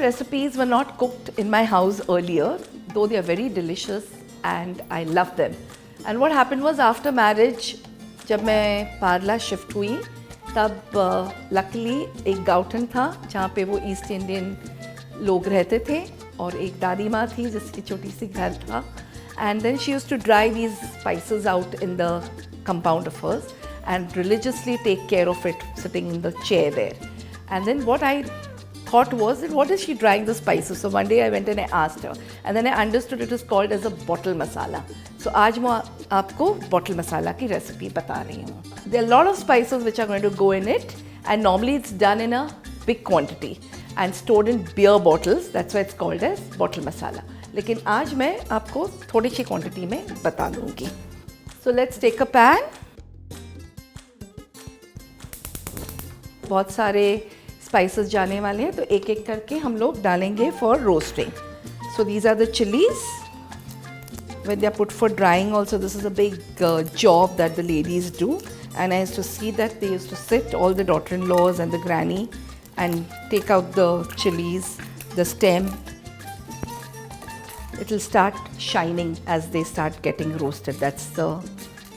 recipes were not cooked in my house earlier, though they are very delicious and I love them. And what happened was after marriage, जब मैं पारला shift हुई तब luckily एक गाउटन था जहाँ पे वो ईस्ट इंडियन लोग रहते थे और एक दादी माँ थी जिसकी छोटी सी घर था. And then she used to dry these spices out in the compound of hers and religiously take care of it sitting in the chair there. And then what I thought was that what is she drying the spices? So one day I went and I asked her and then I understood it is called as a bottle masala. So आज मैं आपको bottle masala की recipe बता रही हूँ. There are a lot of spices which are going to go in it and normally it's done in a big quantity and stored in beer bottles. That's why it's called as bottle masala. लेकिन आज मैं आपको थोड़ी सी quantity में बता दूँगी. So let's take a pan. बहुत सारे स्पाइसेस जाने वाले हैं तो एक एक करके हम लोग डालेंगे for roasting. So these are the chilies. When they are put for drying also, this is a big job that the ladies do, and I used to see that they used to sit, all the daughter-in-laws and the granny, and take out the chilies, the stem. It will start shining as they start getting roasted. That's the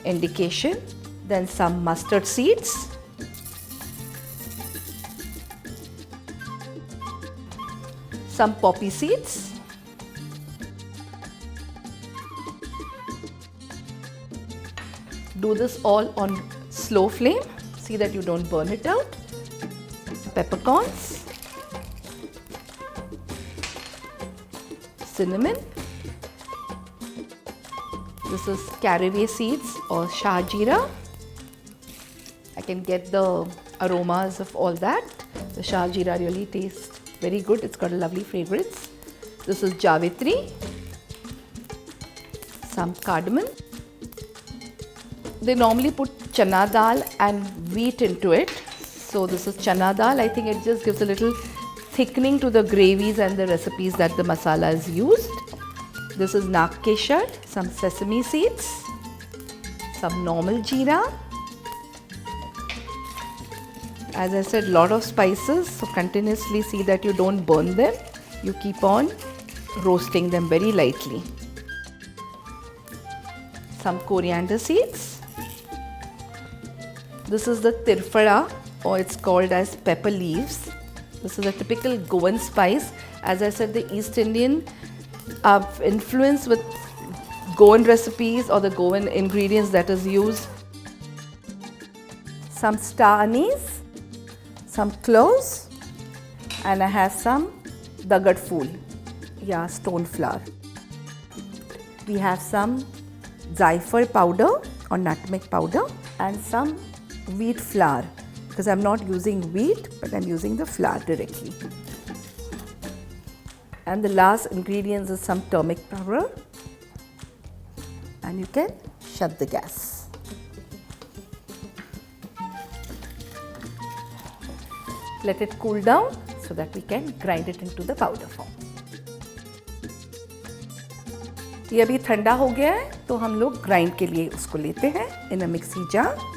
indication. Then some mustard seeds. Some poppy seeds. Do this all on slow flame. See that you don't burn it out. Peppercorns. Cinnamon. This is caraway seeds or shah jeera. I can get the aromas of all that. The shah jeera really tastes very good. It's got a lovely fragrance. This is javitri. Some cardamom. They normally put chana dal and wheat into it. So this is chana dal. I think it just gives a little thickening to the gravies and the recipes that the masala is used. This is nak keshar, some sesame seeds, some normal jeera. As I said, lot of spices, so continuously see that you don't burn them. You keep on roasting them very lightly. Some coriander seeds. This is the tirfada, or it's called as pepper leaves. This is a typical Goan spice. As I said, the East Indian influence with Goan recipes or the Goan ingredients that is used. Some star anise, some cloves, and I have some dagad fool, stone flower. We have some zaifar powder or nutmeg powder and some wheat flour, because I'm not using wheat but I'm using the flour directly. And the last ingredients is some turmeric powder, and you can shut the gas. Let it cool down so that we can grind it into the powder form. ये अभी ठंडा हो गया है तो हम लोग grind के लिए उसको लेते हैं in a mixie jar.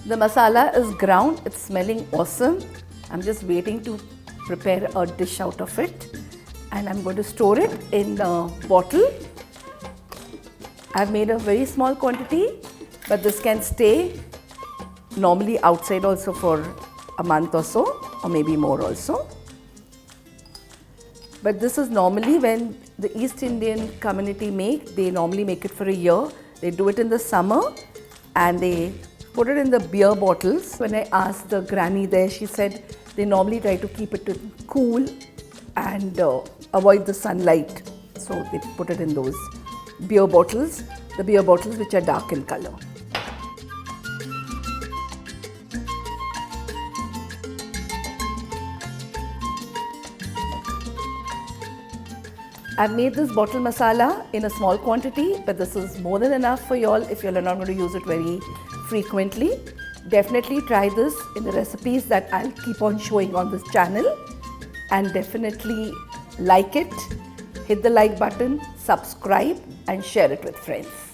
The masala is ground. It's smelling awesome. I'm just waiting to prepare a dish out of it, and I'm going to store it in a bottle. I've made a very small quantity, but this can stay normally outside also for a month or so, or maybe more also. But this is normally when the East Indian community they normally make it for a year. They do it in the summer and they put it in the beer bottles. When I asked the granny there, she said they normally try to keep it cool and avoid the sunlight. So they put it in those beer bottles, the beer bottles which are dark in color. I've made this bottle masala in a small quantity, but this is more than enough for you all if you're not going to use it very frequently. Definitely try this in the recipes that I'll keep on showing on this channel, and definitely like it, hit the like button, subscribe and share it with friends.